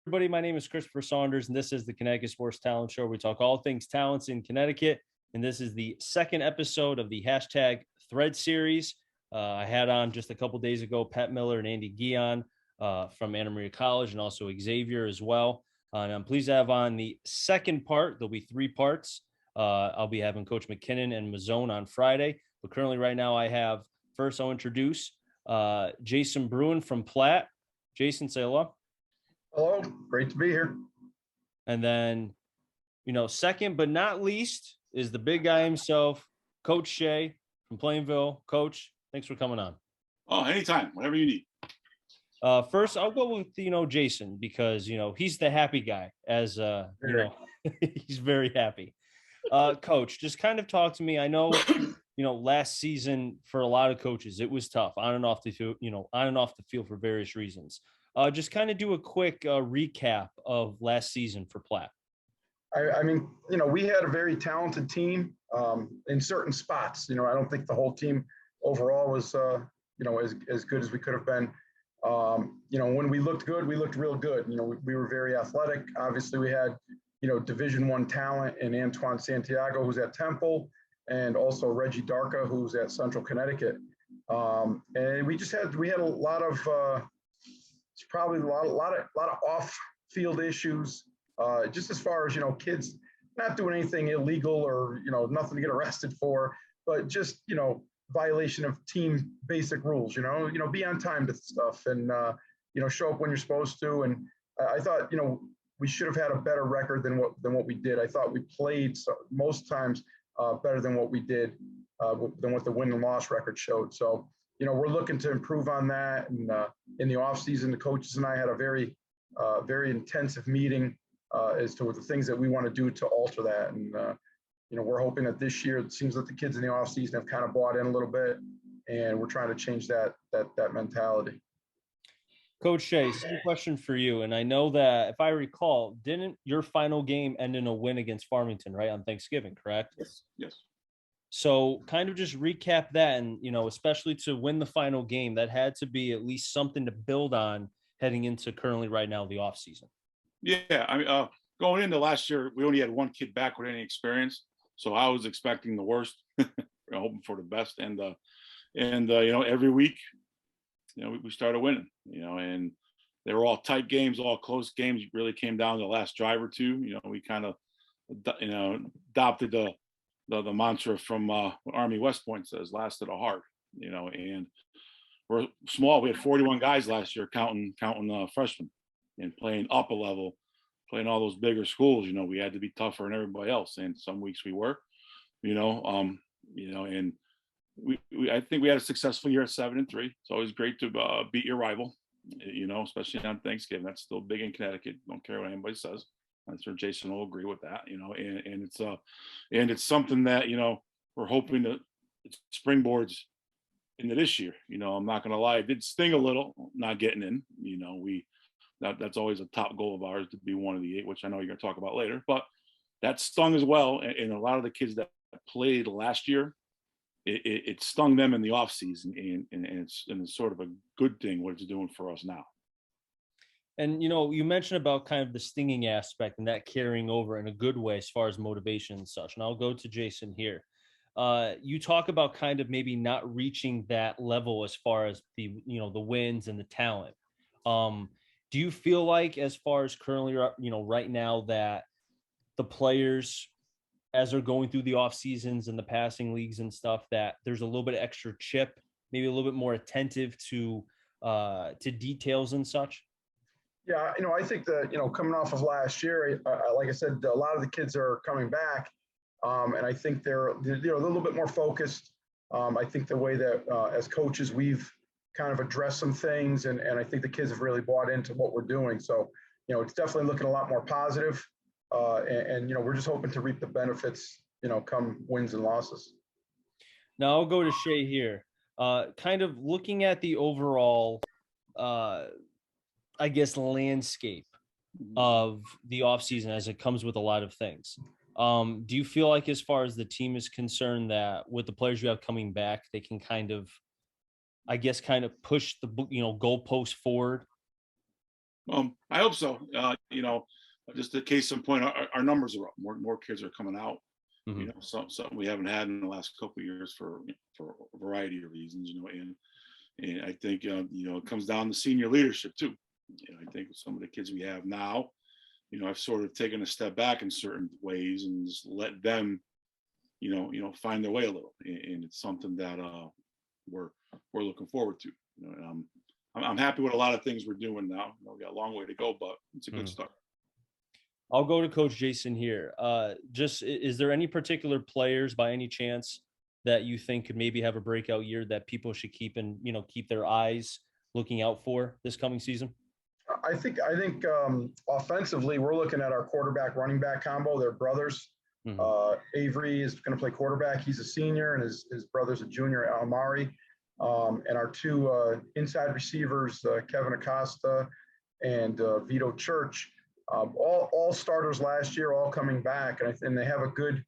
Everybody, my name is Christopher Saunders, and this is the Connecticut Sports Talent Show. We talk all things talents in Connecticut, and this is the second episode of the hashtag Thread series. I had on just a couple days ago Pat Miller and Andy Guion from Anna Maria College, and also Xavier as well. And I'm pleased to have on the second part. There'll be three parts. I'll be having Coach McKinnon and Mazzone on Friday, but currently right now I have first I'll introduce Jason Bruenn from Platt. Jason, say hello. Hello, great to be here. And then, second but not least is the big guy himself, Coach Shea from Plainville. Coach, thanks for coming on. Oh, anytime, whatever you need. First, I'll go with, Jason, because, he's the happy guy as, he's very happy. Coach, just kind of talk to me. I know, last season for a lot of coaches, it was tough on and off the field, on and off the field for various reasons. Just kind of do a quick recap of last season for Platt. I mean, we had a very talented team in certain spots. I don't think the whole team overall was, as good as we could have been. When we looked good, we looked real good. We were very athletic. Obviously, we had, Division I talent in Antoine Santiago, who's at Temple, and also Reggie Darka, who's at Central Connecticut. And we had a lot of it's probably a lot of off-field issues, just as far as kids not doing anything illegal or nothing to get arrested for, but just violation of team basic rules. Be on time to stuff and show up when you're supposed to. And I thought we should have had a better record than what we did. I thought we played most times better than what we did, than what the win and loss record showed. So. We're looking to improve on that. And in the off season, the coaches and I had a very intensive meeting as to the things that we want to do to alter that. And, we're hoping that this year, it seems that the kids in the off season have kind of bought in a little bit, and we're trying to change that mentality. Coach Shea, same question for you. And I know that if I recall, didn't your final game end in a win against Farmington, right, on Thanksgiving, correct? Yes. So kind of just recap that, and, especially to win the final game, that had to be at least something to build on heading into currently right now, the off season. Yeah. I mean, going into last year, we only had one kid back with any experience. So I was expecting the worst, hoping for the best. And every week, we started winning, and they were all tight games, all close games. It really came down to the last drive or two. We kind of, adopted the mantra from what Army West Point says, last of the heart, and we're small. We had 41 guys last year, counting freshmen, and playing up a level, playing all those bigger schools. We had to be tougher than everybody else, and some weeks we were, and I think we had a successful year at 7-3. It's always great to beat your rival, especially on Thanksgiving. That's still big in Connecticut. Don't care what anybody says. I'm sure Jason will agree with that, and it's something that, we're hoping to springboards into this year. I'm not going to lie. It did sting a little not getting in, that's always a top goal of ours, to be one of the 8, which I know you're going to talk about later, but that stung as well. And a lot of the kids that played last year, it stung them in the off season, and it's sort of a good thing what it's doing for us now. And, you mentioned about kind of the stinging aspect and that carrying over in a good way as far as motivation and such. And I'll go to Jason here. You talk about kind of maybe not reaching that level as far as the wins and the talent. Do you feel like, as far as currently, right now, that the players, as they're going through the off seasons and the passing leagues and stuff, that there's a little bit of extra chip, maybe a little bit more attentive to details and such? Yeah, I think that, coming off of last year, like I said, a lot of the kids are coming back, and I think they're a little bit more focused. I think the way that as coaches, we've kind of addressed some things, and I think the kids have really bought into what we're doing. So, it's definitely looking a lot more positive, and we're just hoping to reap the benefits, come wins and losses. Now I'll go to Shea here. Kind of looking at the overall landscape of the offseason, as it comes with a lot of things. Do you feel like, as far as the team is concerned, that with the players you have coming back, they can kind of push the goalpost forward I hope so. Just a case in point, our numbers are up. More kids are coming out. Mm-hmm. Something we haven't had in the last couple of years for a variety of reasons. And I think it comes down to senior leadership too. I think some of the kids we have now, I've sort of taken a step back in certain ways and just let them, find their way a little. And it's something that we're looking forward to. I'm happy with a lot of things we're doing now. We got a long way to go, but it's a good start. I'll go to Coach Jason here. Just is there any particular players by any chance that you think could maybe have a breakout year that people should keep their eyes looking out for this coming season? I think offensively, we're looking at our quarterback running back combo. They're brothers. Mm-hmm. Avery is going to play quarterback. He's a senior, and his brother's a junior, Amari. And our two inside receivers, Kevin Acosta and Vito Church, all starters last year, all coming back, and they have a good.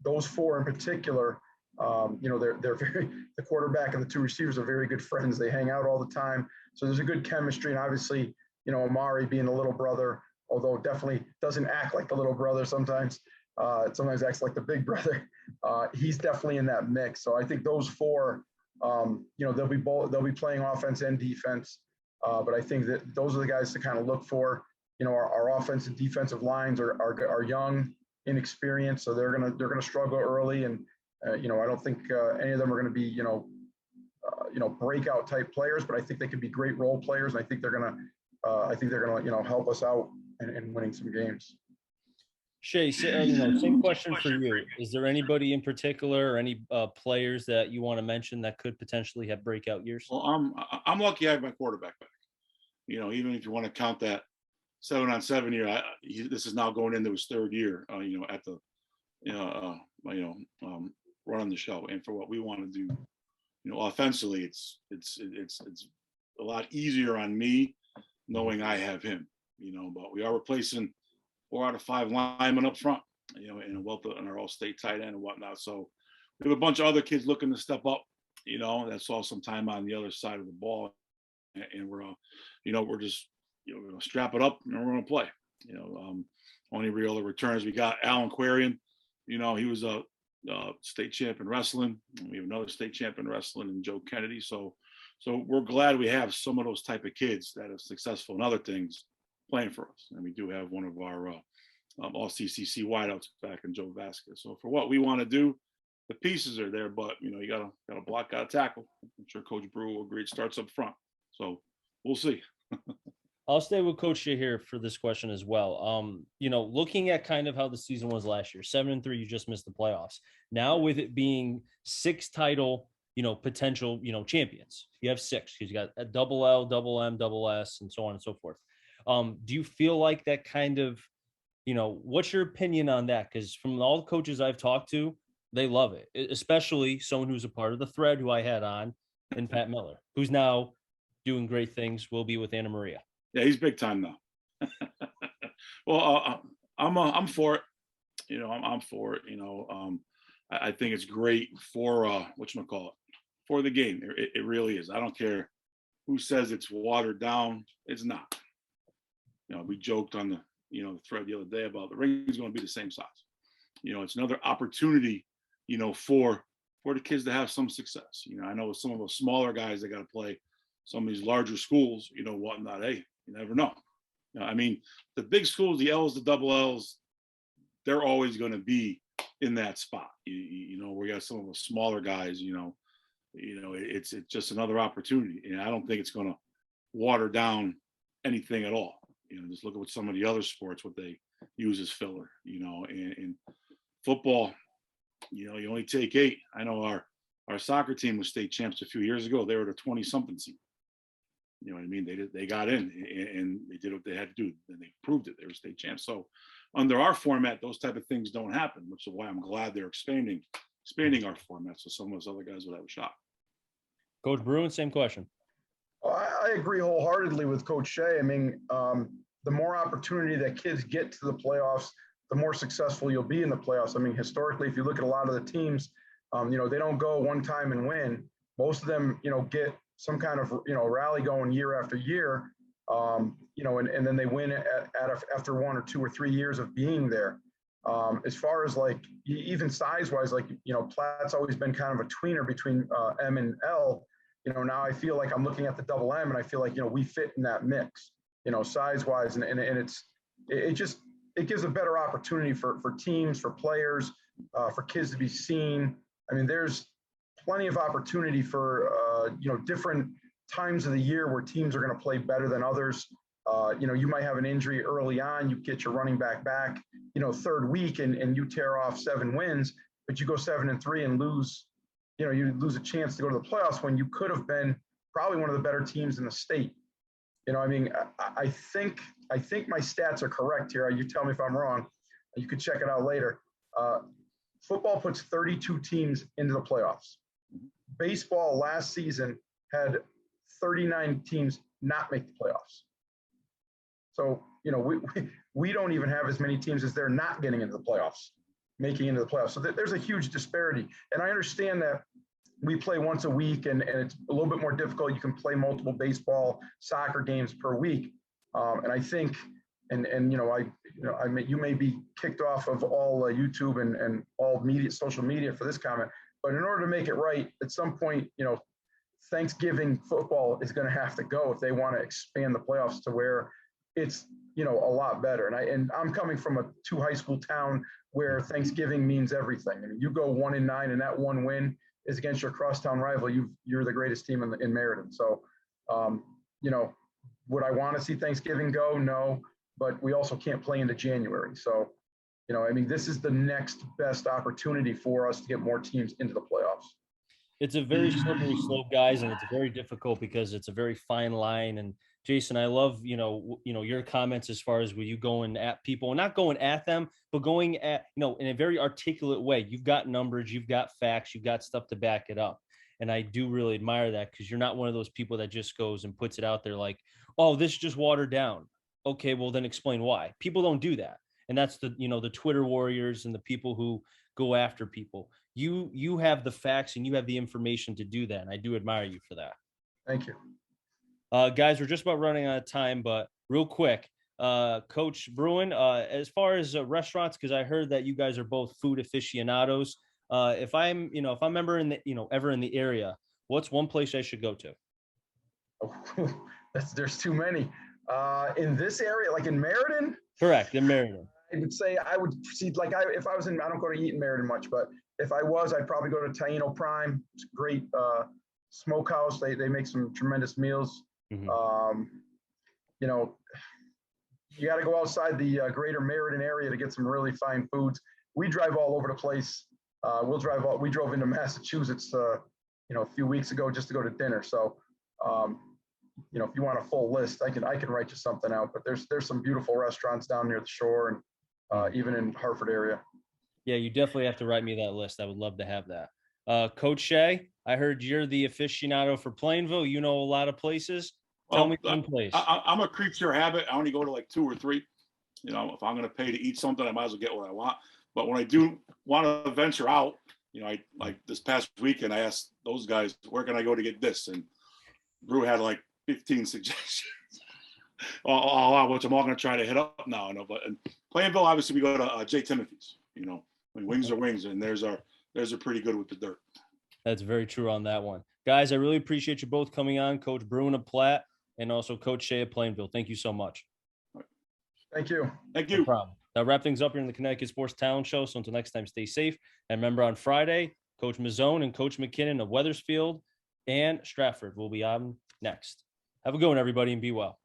Those four in particular, they're very. The quarterback and the two receivers are very good friends. They hang out all the time, so there's a good chemistry. And obviously, Amari being the little brother, although definitely doesn't act like the little brother sometimes. Sometimes acts like the big brother. He's definitely in that mix. So I think those four. They'll be playing offense and defense, but I think that those are the guys to kind of look for. Our offensive and defensive lines are young, inexperienced, so they're gonna struggle early, and I don't think any of them are going to be breakout type players, but I think they could be great role players, and I think they're gonna help us out in winning some games. Shea, same question for you. Is there anybody in particular or any players that you want to mention that could potentially have breakout years? Well, I'm lucky I have my quarterback back. Even if you want to count that 7-on-7 year, this is now going into his third year. At the running the show, and for what we want to do, offensively, it's a lot easier on me knowing I have him. But we are replacing 4 out of 5 linemen up front, and a wealth of our all-state tight end and whatnot. So we have a bunch of other kids looking to step up, that saw some time on the other side of the ball, and we're just, we're going to strap it up and we're going to play. Only real other returns we got Alan Quarian. He was a state champ in wrestling. We have another state champ in wrestling in Joe Kennedy. So we're glad we have some of those type of kids that are successful in other things playing for us. And we do have one of our all CCC wideouts back in Joe Vasquez. So for what we want to do, the pieces are there, but you gotta block, gotta tackle. I'm sure Coach Bruenn will agree. It starts up front. So we'll see. I'll stay with Coach Shea here for this question as well. Looking at kind of how the season was last year, 7-3, you just missed the playoffs. Now with it being 6 title, potential, champions, you have 6 because you got a double L, double M, double S, and so on and so forth. Do you feel like that kind of, what's your opinion on that? Because from all the coaches I've talked to, they love it, especially someone who's a part of the thread who I had on, and Pat Miller, who's now doing great things, will be with Anna Maria. Yeah, he's big time now. Well, I'm for it. I'm for it. I think it's great for whatchamacallit, for the game. It really is. I don't care who says it's watered down. It's not. We joked on the thread the other day about the ring is going to be the same size. It's another opportunity, for the kids to have some success. I know some of those smaller guys that got to play some of these larger schools, whatnot. Hey, you never know. I mean, the big schools, the L's, the double L's, they're always going to be in that spot. We got some of the smaller guys. It's just another opportunity, and I don't think it's going to water down anything at all. Just look at what some of the other sports, what they use as filler. And football, you only take 8. I know our soccer team was state champs a few years ago. They were the 20-something seed. You know what I mean? They got in and they did what they had to do, and they proved it. They were state champs. So under our format, those type of things don't happen, which is why I'm glad they're expanding our format so some of those other guys will have a shot. Coach Bruenn, same question. I agree wholeheartedly with Coach Shea. I mean, the more opportunity that kids get to the playoffs, the more successful you'll be in the playoffs. I mean, historically, if you look at a lot of the teams, they don't go one time and win. Most of them, get some kind of, rally going year after year. and then they win after 1 or 2 or 3 years of being there. As far as like even size wise, like, Platt's always been kind of a tweener between M and L. Now I feel like I'm looking at the double M, and I feel like, we fit in that mix, size wise, and it gives a better opportunity for teams, for players, for kids to be seen. I mean, there's plenty of opportunity for different times of the year where teams are going to play better than others. You might have an injury early on, you get your running back, third week, and you tear off 7 wins, but you go 7-3 and lose, you lose a chance to go to the playoffs when you could have been probably one of the better teams in the state. I think my stats are correct here. You tell me if I'm wrong. You could check it out later. Football puts 32 teams into the playoffs. Baseball last season had 39 teams not make the playoffs. So, we don't even have as many teams as they're not getting into the playoffs, making into the playoffs. So there's a huge disparity. And I understand that we play once a week, and it's a little bit more difficult. You can play multiple baseball, soccer games per week. And I think, you may be kicked off of all YouTube and all social media for this comment, but in order to make it right, at some point, Thanksgiving football is going to have to go if they want to expand the playoffs to where it's, a lot better. And I'm coming from a 2 high school town where Thanksgiving means everything. I mean, you go 1-9, and that one win is against your crosstown rival. You're the greatest team in Meriden. So, would I want to see Thanksgiving go? No, but we also can't play into January. So, this is the next best opportunity for us to get more teams into the playoffs. It's a very slippery slope, guys, and it's very difficult because it's a very fine line. And Jason, I love, your comments as far as you going at people, and not going at them, but going at, in a very articulate way. You've got numbers, you've got facts, you've got stuff to back it up. And I do really admire that, because you're not one of those people that just goes and puts it out there like, oh, this is just watered down. Okay, well then explain why. People don't do that. And that's the Twitter warriors and the people who go after people. You have the facts and you have the information to do that. And I do admire you for that. Thank you. Guys, we're just about running out of time, but real quick, Coach Bruenn, as far as restaurants, because I heard that you guys are both food aficionados. If I'm ever in the area, what's one place I should go to? Oh, there's too many. In this area, like in Meriden? Correct, in Meriden. I would see, like, if I was in, I don't go to eat in Meriden much, but if I was, I'd probably go to Taino Prime. It's a great smokehouse. They make some tremendous meals. Mm-hmm. You got to go outside the greater Meriden area to get some really fine foods. We drive all over the place. We drove into Massachusetts, a few weeks ago just to go to dinner. So, if you want a full list, I can write you something out, but there's some beautiful restaurants down near the shore, and even in Hartford area. Yeah, you definitely have to write me that list. I would love to have that. Coach Shea, I heard you're the aficionado for Plainville. You know a lot of places. Tell me one place. I'm a creature of habit. I only go to like 2 or 3. If I'm going to pay to eat something, I might as well get what I want. But when I do want to venture out, I like this past weekend, I asked those guys, where can I go to get this? And Brew had like 15 suggestions. Which I'm all going to try to hit up now. But in Plainville, obviously, we go to J. Timothy's. Wings are wings, and theirs are pretty good with the dirt. That's very true on that one. Guys, I really appreciate you both coming on, Coach Bruenn of Platt and also Coach Shea of Plainville. Thank you so much. Thank you. Thank you. No problem. Now, wrap things up here in the Connecticut Sports Talent Show. So until next time, stay safe. And remember, on Friday, Coach Mazzone and Coach McKinnon of Wethersfield and Stratford will be on next. Have a good one, everybody, and be well.